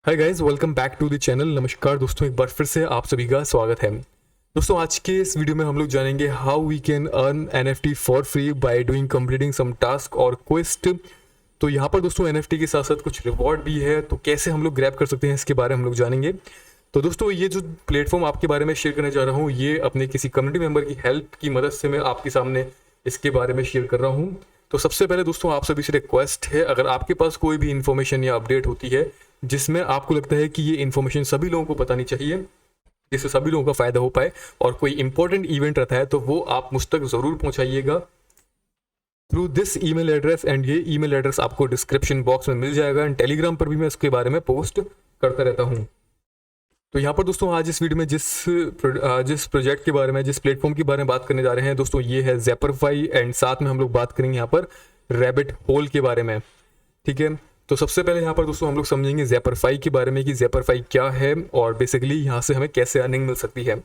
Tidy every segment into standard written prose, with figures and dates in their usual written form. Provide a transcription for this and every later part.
Hi guys, welcome back to the channel. नमस्कार दोस्तों, एक बार फिर से आप सभी का स्वागत है। दोस्तों, आज के इस वीडियो में हम लोग जानेंगे how we can earn NFT for free by doing completing some task और क्वेस्ट। तो यहाँ पर दोस्तों एनएफटी के साथ साथ कुछ रिवॉर्ड भी है, तो कैसे हम लोग ग्रैब कर सकते हैं इसके बारे में हम लोग जानेंगे। तो दोस्तों, ये जो प्लेटफॉर्म आपके बारे में शेयर करने जा रहा हूँ, ये अपने किसी कम्युनिटी मेंबर की हेल्प की मदद से मैं आपके सामने इसके बारे में शेयर कर रहा हूँ। तो सबसे पहले दोस्तों, आप सभी से रिक्वेस्ट है, अगर आपके पास कोई भी इन्फॉर्मेशन या अपडेट होती है जिसमें आपको लगता है कि ये इन्फॉर्मेशन सभी लोगों को बतानी चाहिए, जिससे सभी लोगों का फायदा हो पाए, और कोई इंपॉर्टेंट इवेंट रहता है, तो वो आप मुझ तक ज़रूर पहुंचाइएगा through this email address. And ये ईमेल एड्रेस आपको डिस्क्रिप्शन बॉक्स में मिल जाएगा, एंड टेलीग्राम पर भी मैं इसके बारे में पोस्ट करता रहता हूँ। तो यहाँ पर दोस्तों आज इस वीडियो में जिस प्रोजेक्ट के बारे में, जिस प्लेटफॉर्म के बारे में बात करने जा रहे हैं दोस्तों, ये है ज़ेपरफाई। एंड साथ में हम लोग बात करेंगे यहाँ पर रैबिट होल के बारे में। ठीक है, तो सबसे पहले यहाँ पर दोस्तों हम लोग समझेंगे ज़ेपरफाई के बारे में कि ज़ेपरफाई क्या है और बेसिकली यहाँ से हमें कैसे अर्निंग मिल सकती है।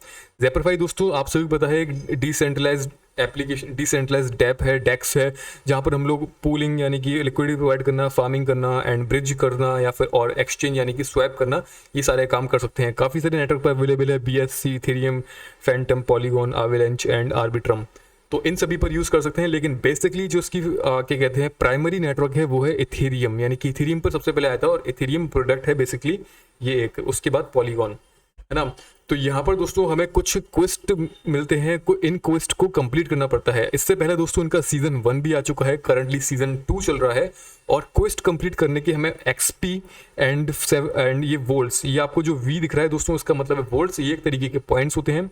ज़ेपरफाई दोस्तों आप सभी को पता है, एक डिसेंट्रलाइज्ड एप्लीकेशन, डिसेंट्रलाइज्ड डेक्स है, जहाँ पर हम लोग पूलिंग यानी कि लिक्विडिटी प्रोवाइड करना, फार्मिंग करना एंड ब्रिज करना, या फिर और एक्सचेंज यानी कि स्वैप करना, ये सारे काम कर सकते हैं। काफ़ी सारे नेटवर्क पर अवेलेबल है, BSC, Ethereum, Fantom, Polygon, Avalanche and Arbitrum. तो इन सभी पर यूज़ कर सकते हैं, लेकिन बेसिकली जो इसकी क्या कहते हैं प्राइमरी नेटवर्क है वो है इथेरियम, यानी कि इथेरियम पर सबसे पहले आया था, और इथेरियम प्रोडक्ट है बेसिकली ये एक, उसके बाद पॉलीगॉन, है ना। तो यहाँ पर दोस्तों हमें कुछ क्वेस्ट मिलते हैं, इन क्वेस्ट को कंप्लीट करना पड़ता है। इससे पहले दोस्तों इनका सीजन 1 भी आ चुका है, करंटली सीजन 2 चल रहा है, और क्वेस्ट कंप्लीट करने के हमें XP एंड ये वोल्ट्स, ये आपको जो V दिख रहा है दोस्तों, इसका मतलब है वोल्ट्स। ये एक तरीके के पॉइंट्स होते हैं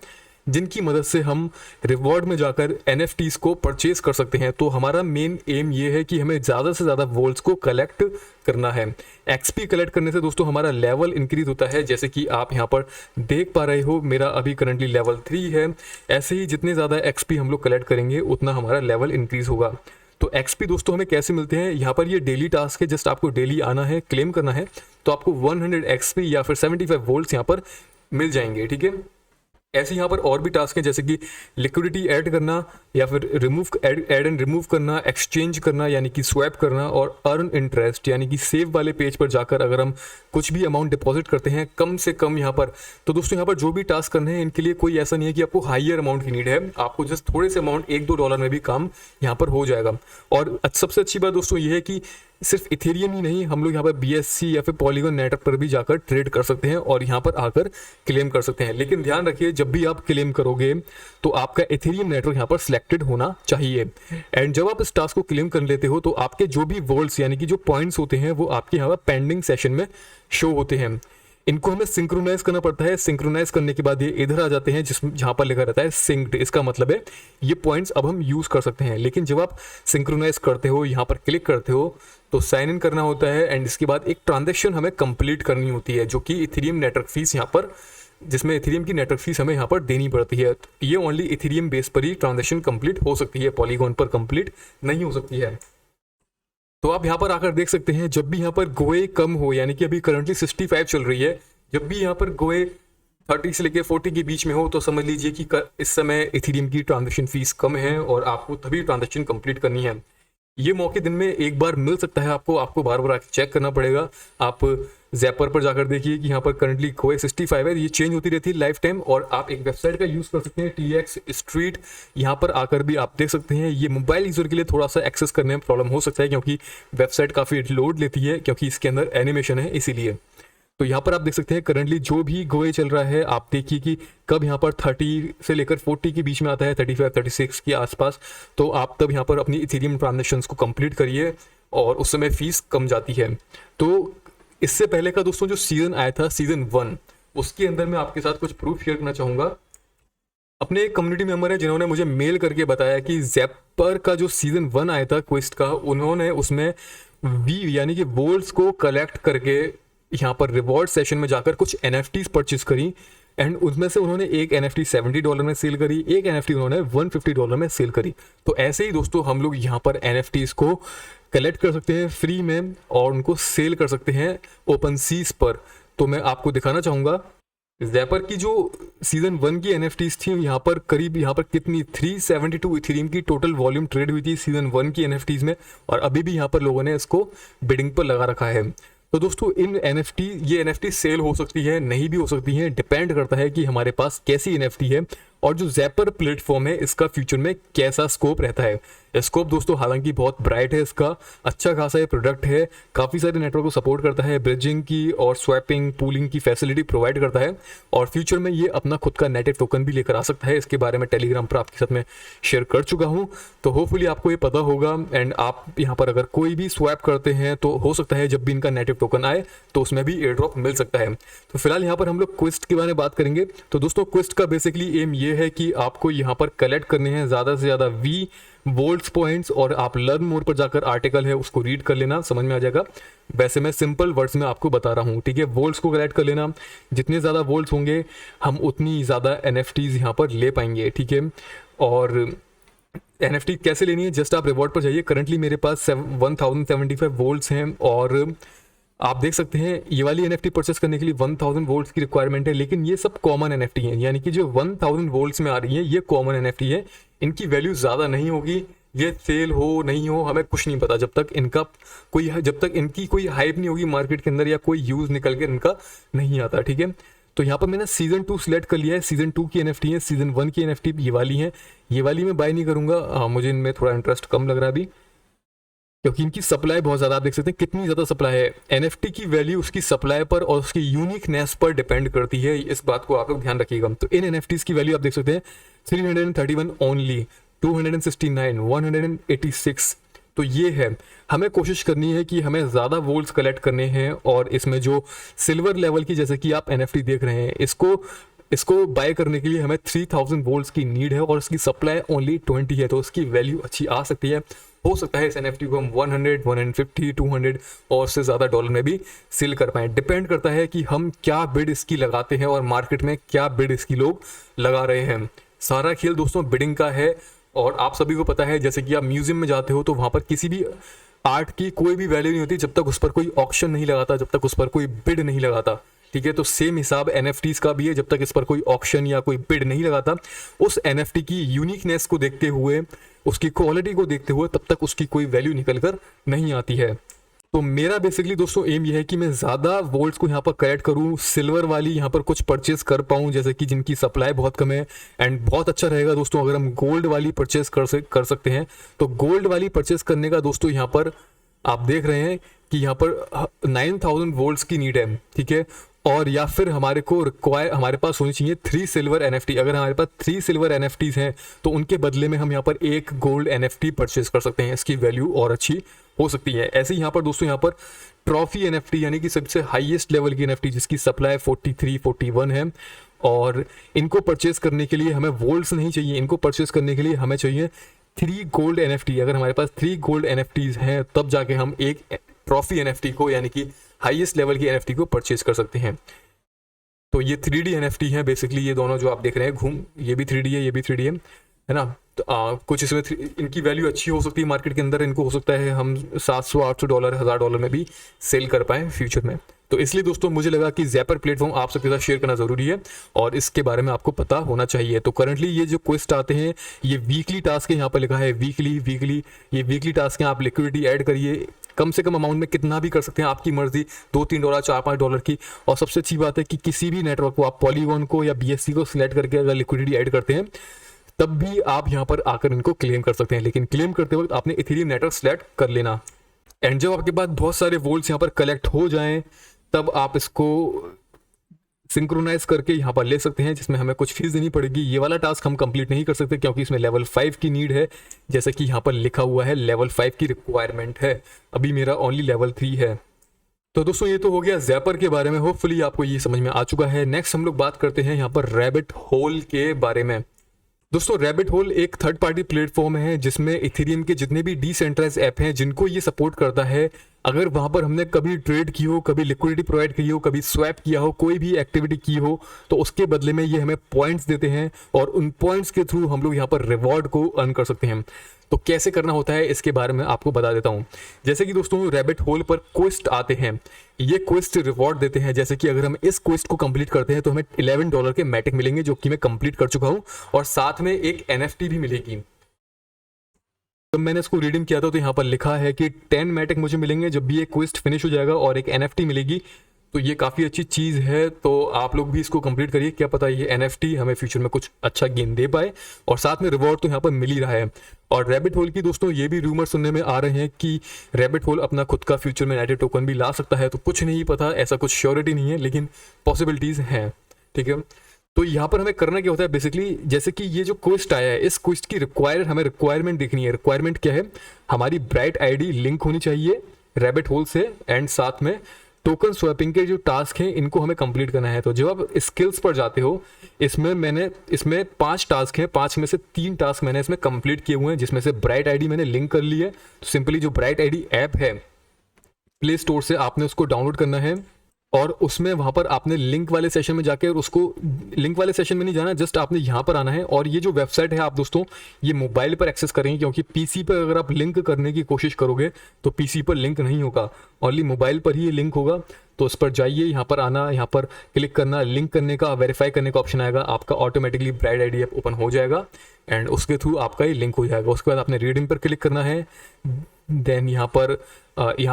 जिनकी मदद से हम रिवॉर्ड में जाकर NFTs को परचेज कर सकते हैं। तो हमारा मेन एम ये है कि हमें ज़्यादा से ज़्यादा वोल्ट्स को कलेक्ट करना है। XP कलेक्ट करने से दोस्तों हमारा लेवल इंक्रीज होता है, जैसे कि आप यहाँ पर देख पा रहे हो, मेरा अभी करंटली लेवल 3 है। ऐसे ही जितने ज़्यादा XP हम लोग कलेक्ट करेंगे उतना हमारा लेवल इंक्रीज होगा। तो XP दोस्तों हमें कैसे मिलते हैं, यहाँ पर ये डेली टास्क है, जस्ट आपको डेली आना है, क्लेम करना है, तो आपको 100 XP या फिर 75 वोल्ट्स यहाँ पर मिल जाएंगे। ठीक है, ऐसे यहाँ पर और भी टास्क हैं, जैसे कि लिक्विडिटी ऐड करना, या फिर ऐड एंड रिमूव करना, एक्सचेंज करना यानी कि स्वैप करना, और अर्न इंटरेस्ट यानी कि सेव वाले पेज पर जाकर अगर हम कुछ भी अमाउंट डिपॉजिट करते हैं कम से कम यहाँ पर, तो दोस्तों यहाँ पर जो भी टास्क करने हैं इनके लिए कोई ऐसा नहीं है कि आपको हाइयर अमाउंट की नीड है, आपको जस्ट थोड़े से अमाउंट $1-2 में भी काम यहाँ पर हो जाएगा। और सबसे अच्छी बात दोस्तों ये है कि सिर्फ इथेरियम ही नहीं, हम लोग यहाँ पर BSC या फिर पॉलीगॉन नेटवर्क पर भी जाकर ट्रेड कर सकते हैं और यहाँ पर आकर क्लेम कर सकते हैं। लेकिन ध्यान रखिए, जब भी आप क्लेम करोगे तो आपका इथेरियम नेटवर्क यहाँ पर सिलेक्टेड होना चाहिए। एंड जब आप इस टास्क को क्लेम कर लेते हो तो आपके जो भी वोल्ट्स यानी कि जो पॉइंट्स होते हैं वो आपके यहाँ पर पेंडिंग सेशन में शो होते हैं। इनको हमें सिंक्रोनाइज करना पड़ता है। सिंक्रोनाइज करने के बाद ये इधर आ जाते हैं, जहाँ पर लिखा रहता है सिंक्ड। इसका मतलब है ये पॉइंट्स अब हम यूज़ कर सकते हैं। लेकिन जब आप सिंक्रोनाइज करते हो, यहाँ पर क्लिक करते हो, तो साइन इन करना होता है, एंड इसके बाद एक ट्रांजेक्शन हमें कंप्लीट करनी होती है, जो कि इथेरियम नेटवर्क फीस यहाँ पर, जिसमें इथेरियम की नेटवर्क फीस हमें यहाँ पर देनी पड़ती है। तो ये ओनली इथेरियम बेस पर ही ट्रांजेक्शन कंप्लीट हो सकती है, पॉलीगॉन पर कंप्लीट नहीं हो सकती है। तो आप यहाँ पर आकर देख सकते हैं, जब भी यहाँ पर गोए कम हो, यानी कि अभी करंटली 65 चल रही है, जब भी यहाँ पर गोए 30 से लेकर 40 के बीच में हो, तो समझ लीजिए कि इस समय इथेरियम की ट्रांजेक्शन फीस कम है और आपको तभी ट्रांजेक्शन कंप्लीट करनी है। ये मौके दिन में एक बार मिल सकता है, आपको बार बार आके चेक करना पड़ेगा। आप ज़ेपर पर जाकर देखिए कि यहाँ पर करंटली गोए 65 है, ये चेंज होती रहती है लाइफ टाइम। और आप एक वेबसाइट का यूज़ कर सकते हैं, TX स्ट्रीट, यहाँ पर आकर भी आप देख सकते हैं। ये मोबाइल यूज़र के लिए थोड़ा सा एक्सेस करने में प्रॉब्लम हो सकता है, क्योंकि वेबसाइट काफ़ी लोड लेती है, क्योंकि इसके अंदर एनिमेशन है इसीलिए। तो यहाँ पर आप देख सकते हैं करंटली जो भी गोए चल रहा है, आप देखिए कि कब यहाँ पर 30 से लेकर 40 के बीच में आता है, 35-36 के आसपास, तो आप तब यहाँ पर अपनी इथेरियम ट्रांजेक्शन्स को कंप्लीट करिए और उस समय फीस कम जाती है। तो इससे पहले का दोस्तों जो सीज़न आया था, सीज़न 1, उसके अंदर मैं आपके साथ कुछ प्रूफ शेयर करना चाहूँगा। अपने एक कम्युनिटी मेंबर है जिन्होंने मुझे मेल करके बताया कि ज़ेपर का जो सीज़न 1 आया था क्वेस्ट का, उन्होंने उसमें V यानी कि वोल्ट्स को कलेक्ट करके यहाँ पर रिवॉर्ड सेशन में जाकर कुछ NFTs परचेज करी, एंड उसमें से उन्होंने एक NFT $70 में सेल करी, एक NFT उन्होंने $150 में सेल करी। तो ऐसे ही दोस्तों हम लोग यहाँ पर NFTs को कलेक्ट कर सकते हैं फ्री में और उनको सेल कर सकते हैं ओपन सीज पर। तो मैं आपको दिखाना चाहूँगा ज़ेपर की जो सीजन 1 की NFTs थी, यहाँ पर करीब यहाँ पर कितनी 372 इथेरियम की टोटल वॉल्यूम ट्रेड हुई थी सीजन 1 की NFTs में, और अभी भी यहाँ पर लोगों ने इसको बिडिंग पर लगा रखा है। तो दोस्तों इन NFT, ये NFT सेल हो सकती है, नहीं भी हो सकती है, डिपेंड करता है कि हमारे पास कैसी NFT है और जो ज़ैपर प्लेटफॉर्म है इसका फ्यूचर में कैसा स्कोप रहता है। स्कोप दोस्तों हालांकि बहुत ब्राइट है, इसका अच्छा खासा ये प्रोडक्ट है, काफ़ी सारे नेटवर्क को सपोर्ट करता है, ब्रिजिंग की और स्वैपिंग पूलिंग की फैसिलिटी प्रोवाइड करता है और फ्यूचर में ये अपना खुद का नेटिव टोकन भी लेकर आ सकता है। इसके बारे में टेलीग्राम पर आपके साथ में शेयर कर चुका हूँ, तो होपफुली आपको ये पता होगा। एंड आप यहाँ पर अगर कोई भी स्वैप करते हैं तो हो सकता है जब भी इनका नेटिव टोकन आए तो उसमें भी एयर ड्रॉप मिल सकता है। तो फिलहाल यहाँ पर हम लोग क्वेस्ट के बारे में बात करेंगे। तो दोस्तों क्वेस्ट का बेसिकली एम ये है कि आपको यहाँ पर कलेक्ट करने हैं ज़्यादा से ज़्यादा वी वोल्ट्स पॉइंट्स और आप लर्न मोर पर जाकर आर्टिकल है उसको रीड कर लेना, समझ में आ जाएगा। वैसे मैं सिंपल वर्ड्स में आपको बता रहा हूँ, ठीक है। वोल्ट्स को कलेक्ट कर लेना, जितने ज़्यादा वोल्ट्स होंगे हम उतनी ज़्यादा NFTs यहाँ पर ले पाएंगे, ठीक है। और NFT कैसे लेनी है, जस्ट आप रिवॉर्ड पर जाइए। करंटली मेरे पास 1075 वोल्ट्स हैं और आप देख सकते हैं ये वाली NFT परचेस करने के लिए 1000 वोल्ट्स की रिक्वायरमेंट है, लेकिन ये सब कॉमन NFT हैं, यानी कि जो 1000 वोल्ट्स में आ रही है ये कॉमन NFT है। इनकी वैल्यू ज़्यादा नहीं होगी, ये सेल हो नहीं हो हमें कुछ नहीं पता, जब तक इनकी कोई हाइप नहीं होगी मार्केट के अंदर या कोई यूज़ निकल के इनका नहीं आता, ठीक है। तो यहाँ पर मैंने सीजन 2 सिलेक्ट कर लिया है, सीजन 2 की NFT है, सीजन 1 की NFT ये वाली है। ये वाली मैं बाय नहीं करूँगा, मुझे इनमें थोड़ा इंटरेस्ट कम लग रहा है अभी, क्योंकि इनकी सप्लाई बहुत ज़्यादा, आप देख सकते हैं कितनी ज़्यादा सप्लाई है। NFT की वैल्यू उसकी सप्लाई पर और उसकी यूनिकनेस पर डिपेंड करती है, इस बात को आप लोग ध्यान रखिएगा। तो इन NFTs की वैल्यू आप देख सकते हैं 331 ओनली, 269, 186। तो ये है, हमें कोशिश करनी है कि हमें ज़्यादा वोल्ट्स कलेक्ट करने हैं और इसमें जो सिल्वर लेवल की, जैसे कि आप NFT देख रहे हैं, इसको बाय करने के लिए हमें 3000 वोल्ट्स की नीड है और इसकी सप्लाई ओनली 20 है, तो इसकी वैल्यू अच्छी आ सकती है। हो सकता है इस NFT को हम 100, 150, 200 और उससे ज़्यादा डॉलर में भी सेल कर पाएँ। डिपेंड करता है कि हम क्या बिड इसकी लगाते हैं और मार्केट में क्या बिड इसकी लोग लगा रहे हैं। सारा खेल दोस्तों बिडिंग का है और आप सभी को पता है, जैसे कि आप म्यूजियम में जाते हो तो वहाँ पर किसी भी आर्ट की कोई भी वैल्यू नहीं होती जब तक उस पर कोई ऑक्शन नहीं लगाता, जब तक उस पर कोई बिड नहीं लगाता, ठीक है। तो सेम हिसाब NFTs का भी है, जब तक इस पर कोई ऑक्शन या कोई बिड नहीं लगाता, उस NFT की यूनिकनेस को देखते हुए, उसकी क्वालिटी को देखते हुए, तब तक उसकी कोई वैल्यू निकल कर नहीं आती है। तो मेरा बेसिकली दोस्तों एम ये है कि मैं ज़्यादा वोल्ट्स को यहाँ पर कलेक्ट करूँ, सिल्वर वाली यहाँ पर कुछ परचेस कर पाऊँ, जैसे कि जिनकी सप्लाई बहुत कम है। एंड बहुत अच्छा रहेगा दोस्तों अगर हम गोल्ड वाली परचेस कर सकते हैं। तो गोल्ड वाली परचेस करने का दोस्तों यहाँ पर आप देख रहे हैं कि यहाँ पर 9000 वोल्ट्स की नीड है, ठीक है। और या फिर हमारे पास होनी चाहिए 3 सिल्वर NFT। अगर हमारे पास 3 सिल्वर NFTs हैं तो उनके बदले में हम यहाँ पर एक गोल्ड NFT परचेस कर सकते हैं, इसकी वैल्यू और अच्छी हो सकती है। ऐसे ही यहाँ पर दोस्तों यहाँ पर ट्रॉफी NFT यानी कि सबसे हाईएस्ट लेवल की NFT जिसकी सप्लाई 43, 41 है, और इनको परचेस करने के लिए हमें वोल्ट्स नहीं चाहिए, इनको परचेस करने के लिए हमें चाहिए 3 गोल्ड NFT। अगर हमारे पास 3 गोल्ड NFTs हैं तब जाके हम एक ट्रॉफी NFT को यानी कि हाईएस्ट लेवल की NFT को परचेज कर सकते हैं। तो ये 3D NFT है बेसिकली, ये दोनों जो आप देख रहे हैं ये भी 3D है, ये भी 3D है ना। तो कुछ इसमें इनकी वैल्यू अच्छी हो सकती है मार्केट के अंदर, इनको हो सकता है हम 700, 800 डॉलर, 1000 डॉलर में भी सेल कर पाएँ फ्यूचर में। तो इसलिए दोस्तों मुझे लगा कि ज़ैपर प्लेटफॉर्म आप सबके साथ शेयर करना ज़रूरी है और इसके बारे में आपको पता होना चाहिए। तो करंटली ये जो क्वेस्ट आते हैं ये वीकली टास्क है, यहाँ पर लिखा है वीकली, ये वीकली टास्क हैं। आप लिक्विडिटी ऐड करिए, कम से कम अमाउंट में कितना भी कर सकते हैं, आपकी मर्जी, 2-3 डॉलर, 4-5 डॉलर की। और सबसे अच्छी बात है कि किसी भी नेटवर्क को आप पॉलीगॉन को या BSC को सिलेक्ट करके अगर लिक्विडिटी ऐड करते हैं तब भी आप यहाँ पर आकर इनको क्लेम कर सकते हैं, लेकिन क्लेम करते वक्त आपने इथेरियम नेटवर्क सिलेक्ट कर लेना। एंड जब आपके पास बहुत सारे वोल्ट्स यहाँ पर कलेक्ट हो जाएं तब आप इसको सिंक्रोनाइज करके यहाँ पर ले सकते हैं, जिसमें हमें कुछ फीस देनी पड़ेगी। ये वाला टास्क हम कंप्लीट नहीं कर सकते क्योंकि इसमें लेवल 5 की नीड है, जैसे कि यहाँ पर लिखा हुआ है लेवल 5 की रिक्वायरमेंट है। अभी मेरा ओनली लेवल 3 है। तो दोस्तों ये तो हो गया ज़ैपर के बारे में, होपफुली आपको ये समझ में आ चुका है। नेक्स्ट हम लोग बात करते हैं यहाँ पर रैबिट होल के बारे में। दोस्तों रैबिट होल एक थर्ड पार्टी प्लेटफॉर्म है जिसमें इथेरियम के जितने भी डिसेंट्रलाइज्ड ऐप हैं जिनको ये सपोर्ट करता है, अगर वहाँ पर हमने कभी ट्रेड की हो, कभी लिक्विडिटी प्रोवाइड की हो, कभी स्वैप किया हो, कोई भी एक्टिविटी की हो, तो उसके बदले में ये हमें पॉइंट्स देते हैं और उन पॉइंट्स के थ्रू हम लोग यहाँ पर रिवॉर्ड को अर्न कर सकते हैं। तो कैसे करना होता है इसके बारे में आपको बता देता हूँ। जैसे कि दोस्तों रैबिट होल पर क्वेस्ट आते हैं, ये क्वेस्ट रिवॉर्ड देते हैं। जैसे कि अगर हम इस क्वेस्ट को कंप्लीट करते हैं तो हमें $11 के मैटिक मिलेंगे, जो कि मैं कंप्लीट कर चुका हूँ, और साथ में एक NFT भी मिलेगी। जब मैंने इसको रिडीम किया था तो यहाँ पर लिखा है कि 10 मैटिक मुझे मिलेंगे जब भी ये क्वेस्ट फिनिश हो जाएगा और एक NFT मिलेगी। तो ये काफ़ी अच्छी चीज़ है, तो आप लोग भी इसको कंप्लीट करिए, क्या पता ये NFT हमें फ्यूचर में कुछ अच्छा गेन दे पाए। और साथ में रिवॉर्ड तो यहाँ पर मिल ही रहा है। और रैबिट होल की दोस्तों ये भी रूमर सुनने में आ रहे हैं कि रैबिट होल अपना खुद का फ्यूचर में नाइटेड टोकन भी ला सकता है। तो कुछ नहीं पता, ऐसा कुछ श्योरिटी नहीं है, लेकिन पॉसिबिलिटीज़ हैं। ठीक है, तो यहाँ पर हमें करना क्या होता है बेसिकली, जैसे कि ये जो क्वेस्ट आया है, इस क्वेस्ट की हमें रिक्वायरमेंट देखनी है। रिक्वायरमेंट क्या है, हमारी ब्राइट आईडी लिंक होनी चाहिए रैबिट होल से, एंड साथ में टोकन स्वैपिंग के जो टास्क हैं इनको हमें कंप्लीट करना है। तो जब आप स्किल्स पर जाते हो, इसमें 5 टास्क हैं, 5 में से 3 टास्क मैंने इसमें कंप्लीट किए हुए हैं, जिसमें से ब्राइट आईडी मैंने लिंक कर ली है। तो सिंपली जो ब्राइट आईडी ऐप है प्ले स्टोर से आपने उसको डाउनलोड करना है, और उसमें वहाँ पर आपने लिंक वाले सेशन में जाके, और उसको लिंक वाले सेशन में नहीं जाना, जस्ट आपने यहाँ पर आना है। और ये जो वेबसाइट है आप दोस्तों ये मोबाइल पर एक्सेस करेंगे, क्योंकि पीसी पर अगर आप लिंक करने की कोशिश करोगे तो पीसी पर लिंक नहीं होगा, ओनली मोबाइल पर ही ये लिंक होगा। तो उस पर जाइए, यहाँ पर आना, यहाँ पर क्लिक करना, लिंक करने का, वेरीफाई करने का ऑप्शन आएगा, आपका automatically bright ID app open हो जाएगा एंड उसके थ्रू आपका ये लिंक हो जाएगा। उसके बाद आपने रीडिंग पर क्लिक करना है, देन यहाँ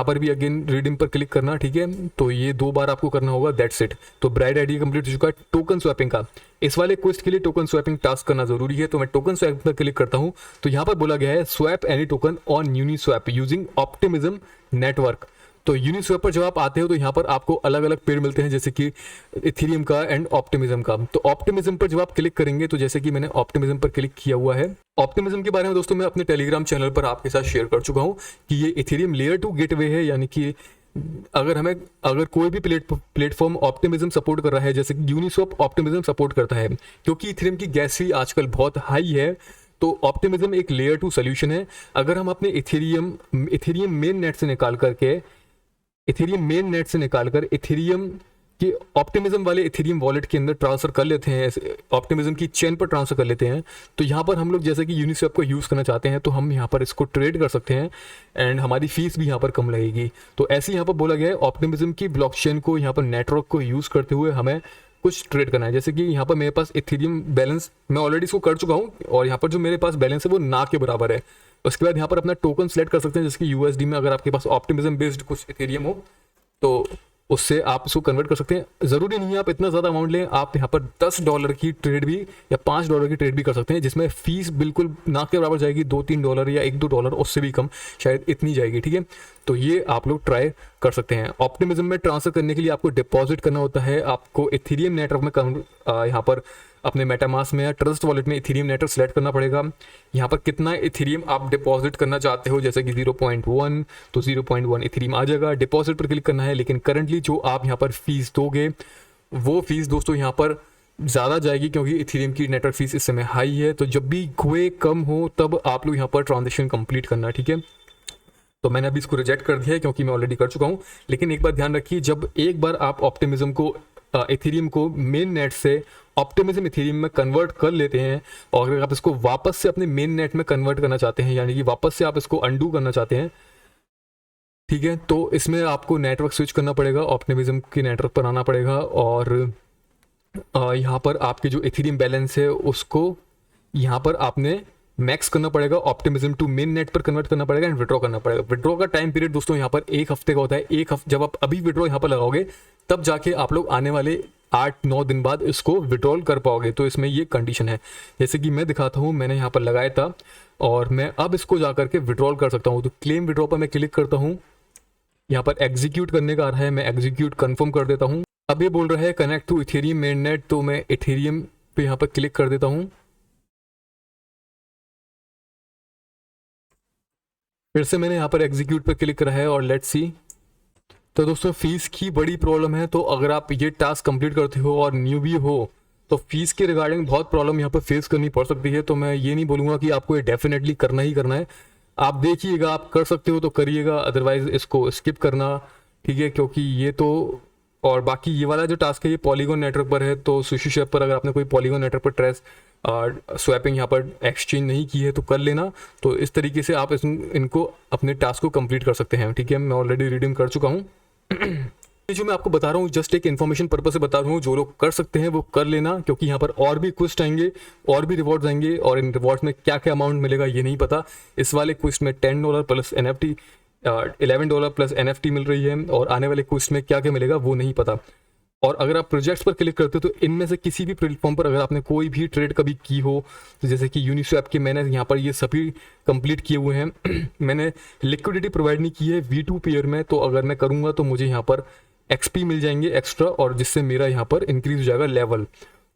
पर भी अगेन रीडिंग पर क्लिक करना। ठीक है, तो ये 2 बार आपको करना होगा, दैट्स इट। तो ब्राइट आईडी कंप्लीट हो चुका है। टोकन स्वैपिंग का, इस वाले क्वेस्ट के लिए टोकन स्वैपिंग टास्क करना जरूरी है, तो मैं टोकन स्वैप पर क्लिक करता हूँ। तो यहाँ पर बोला गया है swap any token on Uniswap using optimism network. तो यूनिस्वैप पर जब आप आते हो तो यहाँ पर आपको अलग अलग पेड़ मिलते हैं, जैसे कि इथेरियम का एंड ऑप्टिमिज्म का। तो ऑप्टिमिज्म पर जब आप क्लिक करेंगे, तो जैसे कि मैंने ऑप्टिमिज्म पर क्लिक किया हुआ है। ऑप्टिमिज्म के बारे में दोस्तों मैं अपने टेलीग्राम चैनल पर आपके साथ शेयर कर चुका हूँ कि ये इथेरियम लेयर 2 गेटवे है, यानी कि अगर कोई भी प्लेटफॉर्म ऑप्टिमिज्म सपोर्ट कर रहा है, जैसे कि यूनिस्वैप ऑप्टिमिज्म सपोर्ट करता है, क्योंकि इथेरियम की गैस फी आजकल बहुत हाई है, तो ऑप्टिमिज्म एक लेयर 2 सोल्यूशन है। अगर हम अपने इथेरियम मेन नेट से निकाल कर इथेरियम के ऑप्टिमिज्म वाले इथेरियम वॉलेट के अंदर ट्रांसफर कर लेते हैं, ऑप्टिमिज्म की चेन पर ट्रांसफर कर लेते हैं, तो यहाँ पर हम लोग जैसे कि यूनिस्वैप को यूज़ करना चाहते हैं तो हम यहाँ पर इसको ट्रेड कर सकते हैं एंड हमारी फीस भी यहाँ पर कम लगेगी। तो ऐसे यहाँ पर बोला गया है ऑप्टिमिज्म की ब्लॉकचेन को, यहाँ पर नेटवर्क को यूज़ करते हुए हमें कुछ ट्रेड करना है। जैसे कि यहाँ पर मेरे पास इथेरियम बैलेंस मैं ऑलरेडी इसको कर चुका हूँ, और यहाँ पर जो मेरे पास बैलेंस है वो ना के बराबर है। उसके बाद यहाँ पर अपना टोकन सेलेक्ट कर सकते हैं, जैसे कि यूएसडी में अगर आपके पास ऑप्टिमिज्म बेस्ड कुछ इथेरियम हो तो उससे आप इसको कन्वर्ट कर सकते हैं। ज़रूरी नहीं है आप इतना ज़्यादा अमाउंट लें, आप यहाँ पर $10 की ट्रेड भी या $5 की ट्रेड भी कर सकते हैं, जिसमें फीस बिल्कुल ना के बराबर जाएगी, $2-3 या $1-2, उससे भी कम शायद इतनी जाएगी। ठीक है, तो ये आप लोग ट्राई कर सकते हैं। ऑप्टिमिज्म में ट्रांसफर करने के लिए आपको डिपॉजिट करना होता है, आपको इथेरियम नेटवर्क में यहाँ पर अपने मेटामास्क में या ट्रस्ट वॉलेट में इथेरियम नेटवर्क सेलेक्ट करना पड़ेगा। यहाँ पर कितना इथेरियम आप डिपॉजिट करना चाहते हो, जैसे कि 0.1, तो 0.1 इथेरियम आ जाएगा। डिपॉजिट पर क्लिक करना है, लेकिन करंटली जो आप यहाँ पर फीस दोगे वो फीस दोस्तों यहाँ पर ज़्यादा जाएगी, क्योंकि इथेरियम की नेटवर्क फीस इस समय हाई है। तो जब भी कोई कम हो तब आप लोग यहाँ पर ट्रांजेक्शन कंप्लीट करना। ठीक है, तो मैंने अभी इसको रिजेक्ट कर दिया है क्योंकि मैं ऑलरेडी कर चुका हूँ। लेकिन एक बात ध्यान रखिए, जब एक बार आप ऑप्टिमिज्म को इथेरियम को मेन नेट से ऑप्टिमिज्म इथेरियम में कन्वर्ट कर लेते हैं, और अगर आप इसको वापस से अपने मेन नेट में कन्वर्ट करना चाहते हैं, यानी कि वापस से आप इसको अंडू करना चाहते हैं, ठीक है, तो इसमें आपको नेटवर्क स्विच करना पड़ेगा, ऑप्टिमिज्म के नेटवर्क पर आना पड़ेगा, और यहाँ पर आपके जो इथेरियम बैलेंस है उसको यहाँ पर आपने मैक्स करना पड़ेगा, ऑप्टिमिज्म टू मेन नेट पर कन्वर्ट करना पड़ेगा एंड विड्रॉ करना पड़ेगा। विड्रॉ का टाइम पीरियड दोस्तों यहाँ पर 1 हफ्ते का होता है। जब आप अभी विड्रॉ यहाँ पर लगाओगे तब जाके आप लोग आने वाले 8-9 दिन बाद इसको विड्रॉल कर पाओगे। तो इसमें ये कंडीशन है, जैसे कि मैं दिखाता हूँ, मैंने यहाँ पर लगाया था और मैं अब इसको जा करके विड्रॉल कर सकता हूँ। तो क्लेम विड्रॉ पर मैं क्लिक करता हूँ, यहाँ पर एग्जीक्यूट करने का आ रहा है, मैं एग्जीक्यूट कन्फर्म कर देता हूँ। अब ये बोल रहा है connect to Ethereum main net, तो मैं इथेरियम पे यहाँ पर क्लिक कर देता हूँ। फिर से मैंने यहाँ पर एग्जीक्यूट पर क्लिक करा है और लेट्स सी। तो दोस्तों फीस की बड़ी प्रॉब्लम है, तो अगर आप ये टास्क कंप्लीट करते हो और न्यूबी हो तो फीस के रिगार्डिंग बहुत प्रॉब्लम यहाँ पर फेस करनी पड़ सकती है। तो मैं ये नहीं बोलूँगा कि आपको ये डेफिनेटली करना ही करना है, आप देखिएगा, आप कर सकते हो तो करिएगा, अदरवाइज इसको स्किप करना। ठीक है, क्योंकि ये तो, और बाकी ये वाला जो टास्क है ये पॉलीगॉन नेटवर्क पर है, तो सुशी शेप पर अगर आपने कोई पॉलीगॉन नेटवर्क पर ट्रेस स्वैपिंग यहाँ पर एक्सचेंज नहीं की है तो कर लेना। तो इस तरीके से आप इनको अपने टास्क को कंप्लीट कर सकते हैं। ठीक है, मैं ऑलरेडी रिडीम कर चुका हूँ। ये जो मैं आपको बता रहा हूँ जस्ट एक इन्फॉर्मेशन पर्पज से बता रहा हूँ, जो लोग कर सकते हैं वो कर लेना, क्योंकि यहाँ पर और भी क्विस्ट आएंगे और भी रिवॉर्ड्स आएंगे, और इन रिवॉर्ड्स में क्या क्या अमाउंट मिलेगा ये नहीं पता। इस वाले क्विस्ट में $10 प्लस NFT, $11 प्लस NFT मिल रही है, और आने वाले क्विस्ट में क्या क्या मिलेगा वो नहीं पता। और अगर आप प्रोजेक्ट्स पर क्लिक करते हो तो इनमें से किसी भी प्लेटफॉर्म पर अगर आपने कोई भी ट्रेड कभी की हो, तो जैसे कि यूनिस्वैप के मैंने यहाँ पर ये सभी कंप्लीट किए हुए हैं मैंने लिक्विडिटी प्रोवाइड नहीं की है V2 पेयर में, तो अगर मैं करूँगा तो मुझे यहाँ पर XP मिल जाएंगे एक्स्ट्रा, और जिससे मेरा यहाँ पर इंक्रीज हो जाएगा लेवल।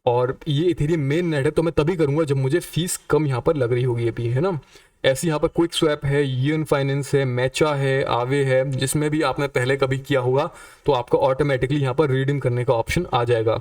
और ये इथेरियम मेन नेट है, तो मैं तभी करूँगा जब मुझे फीस कम यहाँ पर लग रही होगी अभी, है ना। ऐसे यहाँ पर क्विक स्वैप है, ईएन फाइनेंस है, मैचा है, आवे है, जिसमें भी आपने पहले कभी किया होगा तो आपका ऑटोमेटिकली यहाँ पर रिडीम करने का ऑप्शन आ जाएगा।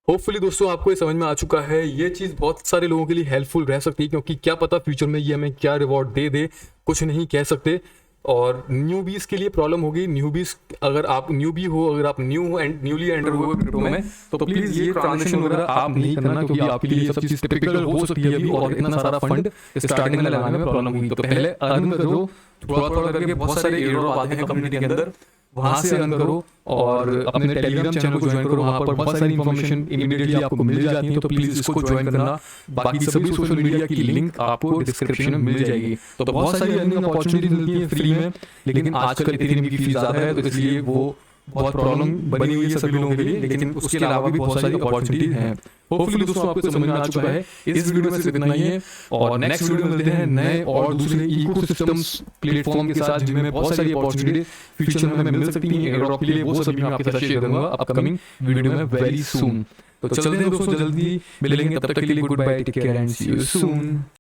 होपफुली दोस्तों आपको ये समझ में आ चुका है। ये चीज़ बहुत सारे लोगों के लिए हेल्पफुल रह सकती है, क्योंकि क्या पता फ्यूचर में ये हमें क्या रिवॉर्ड दे दे, कुछ नहीं कह सकते। और न्यूबीज के लिए प्रॉब्लम होगी। न्यूबीज, अगर आप न्यूबी हो, अगर आप न्यूली एंटर हुए क्रिप्टो में, तो प्लीज ये ट्रांजेक्शन वगैरह आप नहीं करना, क्योंकि आपके लिए सब चीज टिपिकल हो सकती है अभी, और इतना सारा फंड स्टार्टिंग में लगाने में प्रॉब्लम होगी। तो पहले अर्न करो, थोड़ा थोड़ा करके, बहुत सारे एयरड्रॉप आते हैं कम्युनिटी के अंदर, वहां से अर्न करो, और अपने टेलीग्राम चैनल को ज्वाइन करो, वहां पर बहुत सारी इन्फॉर्मेशन इमीडिएटली आपको मिल जाती है, तो प्लीज इसको ज्वाइन करना। बाकी सभी सोशल मीडिया की लिंक आपको डिस्क्रिप्शन में मिल जाएगी। तो बहुत सारी अर्निंग अपॉर्चुनिटी मिलती है फ्री में, लेकिन आजकल इतनी भी फीस ज्यादा है, तो इसलिए वो बहुत प्रॉब्लम बनी हुई है सभी लोगों के लिए। लेकिन उसके अलावा भी बहुत सारी अपॉर्चुनिटी हैं। होपफुली दोस्तों आपको समझ में आ चुका है। इस वीडियो में सिर्फ इतना ही है, और नेक्स्ट वीडियो में मिलते हैं नए और दूसरे इकोसिस्टम्स प्लेटफॉर्म के साथ, जिनमें बहुत सारी अपॉर्चुनिटी फ्यूचर में हमें मिल सकती हैं एयरड्रॉप के लिए। वो सभी मैं आपके साथ शेयर करूंगा अपकमिंग वीडियो में वेरी सून। तो चलते हैं दोस्तों, जल्दी मिलेंगे, तब तक के लिए goodbye, take care and see you soon.